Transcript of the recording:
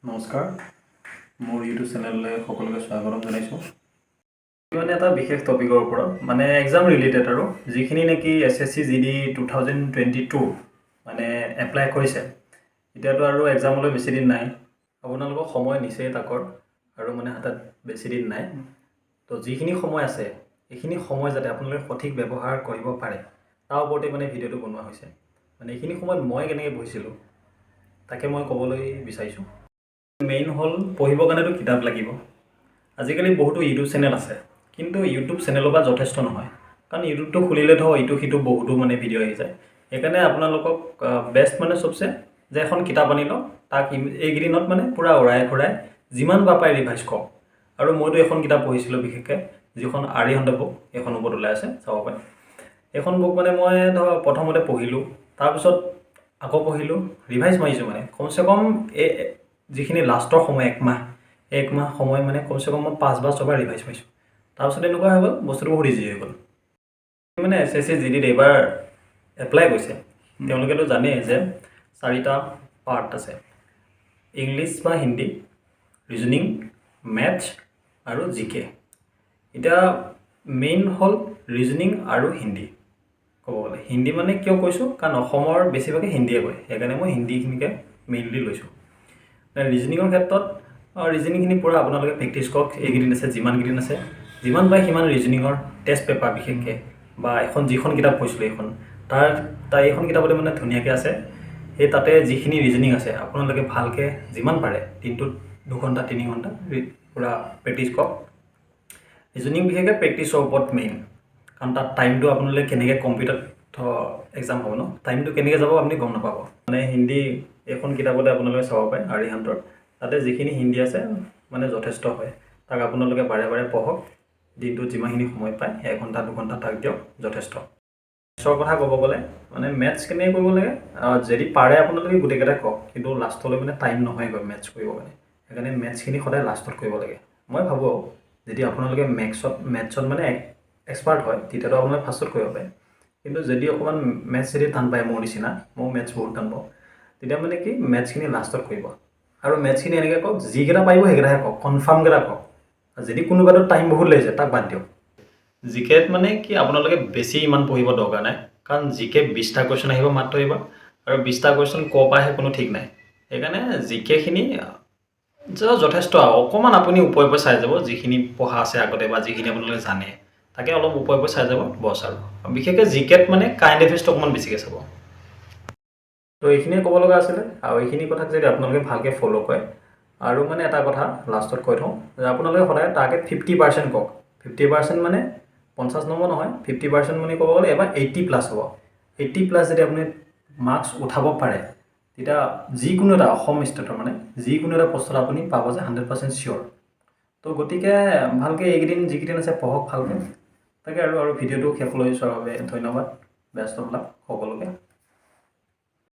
নমস্কাৰ, মোৰ ইউটিউব চেনেললৈ সকলোকে স্বাগতম জনাইছোঁ। মানে এটা বিশেষ টপিকৰ ওপৰত মানে এক্সাম ৰিলেটেড আৰু যিখিনি নেকি SSC GD 2022 মানে এপ্লাই কৰিছে, এতিয়াতো আৰু এক্সামলৈ বেছি দিন নাই। আপোনালোকক সময় নিচেই তাকৰ আৰু মানে হাতত বেছি দিন নাই। তো যিখিনি সময় আছে এইখিনি সময় যাতে আপোনালোকে সঠিক ব্যৱহাৰ কৰিব পাৰে তাৰ ওপৰতে মানে ভিডিঅ'টো বনোৱা হৈছে। মানে এইখিনি সময়ত মই কেনেকৈ বহিছিলোঁ তাকে মই ক'বলৈ বিচাৰিছোঁ। মেইন হ'ল পঢ়িবৰ কাৰণেতো কিতাপ লাগিব। আজিকালি বহুতো ইউটিউব চেনেল আছে, কিন্তু ইউটিউব চেনেলৰ পৰা যথেষ্ট নহয়, কাৰণ ইউটিউবটো খুলিলে ধৰক ইটো সিটো বহুতো মানে ভিডিঅ' আহি যায়। সেইকাৰণে আপোনালোকক বেষ্ট মানে চবচে যে এখন কিতাপ আনি লওক, তাক এইকেইদিনত মানে পূৰা উৰাই ঘূৰাই যিমান পাৰে ৰিভাইজ কৰক। আৰু মইতো এখন কিতাপ পঢ়িছিলোঁ বিশেষকৈ, যিখন আৰিহান্ত বুক, এইখন ওপৰত ওলাই আছে চাব পাৰে। এইখন বুক মানে মই ধৰক প্ৰথমতে পঢ়িলোঁ, তাৰপিছত আকৌ পঢ়িলোঁ, ৰিভাইজ মাৰিছোঁ। মানে কমচে কম এই যিখিনি লাষ্টৰ সময় এক মাহ সময় মানে কমচে কম মই 5 বা 6 বাৰ ৰিভাইজ মাৰিছোঁ। তাৰপিছত এনেকুৱা হৈ গ'ল, বস্তুটো বহুত ইজি হৈ গ'ল। মানে SSC GDত এইবাৰ এপ্লাই কৰিছে, তেওঁলোকেতো জানেই যে 4টা পাৰ্ট আছে: ইংলিছ বা হিন্দী, ৰিজনিং, মেথছ আৰু GK। এতিয়া মেইন হ'ল ৰিজনিং আৰু হিন্দী। ক'ব গ'লে হিন্দী মানে কিয় কৈছোঁ, কাৰণ অসমৰ বেছিভাগে হিন্দীয়ে কয়, সেইকাৰণে মই হিন্দীখিনিকে মেইনলি লৈছোঁ। ৰিজনিঙৰ ক্ষেত্ৰত ৰিজনিংখিনি পূৰা আপোনালোকে প্ৰেক্টিছ কৰক। এইকেইদিন আছে, যিমানকেইদিন আছে, যিমান পাৰে সিমান ৰিজনিঙৰ টেষ্ট পেপাৰ বিশেষকৈ, বা যিখন কিতাপ পঢ়িছিলোঁ এইখন কিতাপতে মানে ধুনীয়াকৈ আছে। সেই তাতে যিখিনি ৰিজনিং আছে আপোনালোকে ভালকৈ যিমান পাৰে দিনটোত 2 ঘণ্টা 3 ঘণ্টা পূৰা প্ৰেক্টিছ কৰক। ৰিজনিং বিশেষকৈ প্ৰেক্টিছৰ ওপৰত মেইন, কাৰণ তাত টাইমটো আপোনালোকে কেনেকৈ কম্পিউটাৰত এক্সাম হ'ব ন, টাইমটো কেনেকৈ যাব আপুনি গম নাপাব। মানে হিন্দী এইখন কিতাপতে আপোনালোকে চাব পাৰে, আৰিহান্তৰ তাতে যিখিনি হিন্দী আছে মানে যথেষ্ট হয়। তাক আপোনালোকে বাৰে বাৰে পঢ়ক, দিনটোত যিমানখিনি সময় পায় 1 ঘণ্টা 2 ঘণ্টা তাক দিয়ক, যথেষ্ট। মেথছৰ কথা ক'ব গ'লে মানে মেথছ কেনেকৈ কৰিব লাগে, যদি পাৰে আপোনালোকে গোটেইকেইটা কওক, কিন্তু লাষ্টলৈ মানে টাইম নহয়গৈ মেথছ কৰিবৰ কাৰণে। সেইকাৰণে মেথছখিনি সদায় লাষ্টত কৰিব লাগে। মই ভাবোঁ যদি আপোনালোকে মেথছত মানে এক্সপাৰ্ট হয় তেতিয়াতো আপোনালোকে ফাৰ্ষ্টত কৰিব পাৰে, কিন্তু যদি অকণমান মেথছ যদি টান পায়, মোৰ নিচিনা, মই মেথছ বহুত টান পাওঁ, তেতিয়া মানে কি মেথছখিনি লাষ্টত কৰিব। আৰু মেথছখিনি এনেকৈ কওক, যিকেইটা পাৰিব সেইকেইটাহে কওক, কনফাৰ্মকেইটা কওক। যদি কোনোবাটো টাইম বহুত লাগিছে তাক বাদ দিয়ক। জিকেত মানে কি আপোনালোকে বেছি ইমান পঢ়িব দৰকাৰ নাই, কাৰণ জিকে 20টা কুৱেশ্যন আহিব মাত্ৰ এইবাৰ, আৰু 20টা কুৱেশ্যন ক'ৰ পৰা আহে কোনো ঠিক নাই। সেইকাৰণে জিকেখিনি যথেষ্ট। অকণমান আপুনি ওপৰে চাই যাব, যিখিনি পঢ়া আছে আগতে বা যিখিনি আপোনালোকে জানে তাকে অলপ ওপৰে চাই যাব বছ। আৰু বিশেষকৈ জিকেত মানে কাৰেণ্ট এফেয়াৰ্ছটো অকণমান বেছিকৈ চাব। তো এইখিনিয়ে ক'ব লগা আছিলে, আৰু এইখিনি কথাক যদি আপোনালোকে ভালকৈ ফ'ল' কৰে। আৰু মানে এটা কথা লাষ্টত কৈ থওঁ যে আপোনালোকে সদায় টাৰ্গেট 50% কওক। 50% মানে 50 নম্বৰ নহয়, 50% মানে ক'ব গ'লে এবাৰ 80+ হ'ব। 80+ যদি আপুনি মাৰ্কছ উঠাব পাৰে, তেতিয়া যিকোনো এটা অসম ষ্টেটৰ মানে যিকোনো এটা পোষ্টত আপুনি পাব যে 100% চিয়'ৰ। তো গতিকে ভালকৈ এইকেইদিন যিকেইদিন আছে পঢ়ক ভালকৈ। তাকে আৰু ভিডিঅ'টো শেষলৈ চোৱাৰ বাবে ধন্যবাদ। বেষ্ট অফ লাক সকলোকে।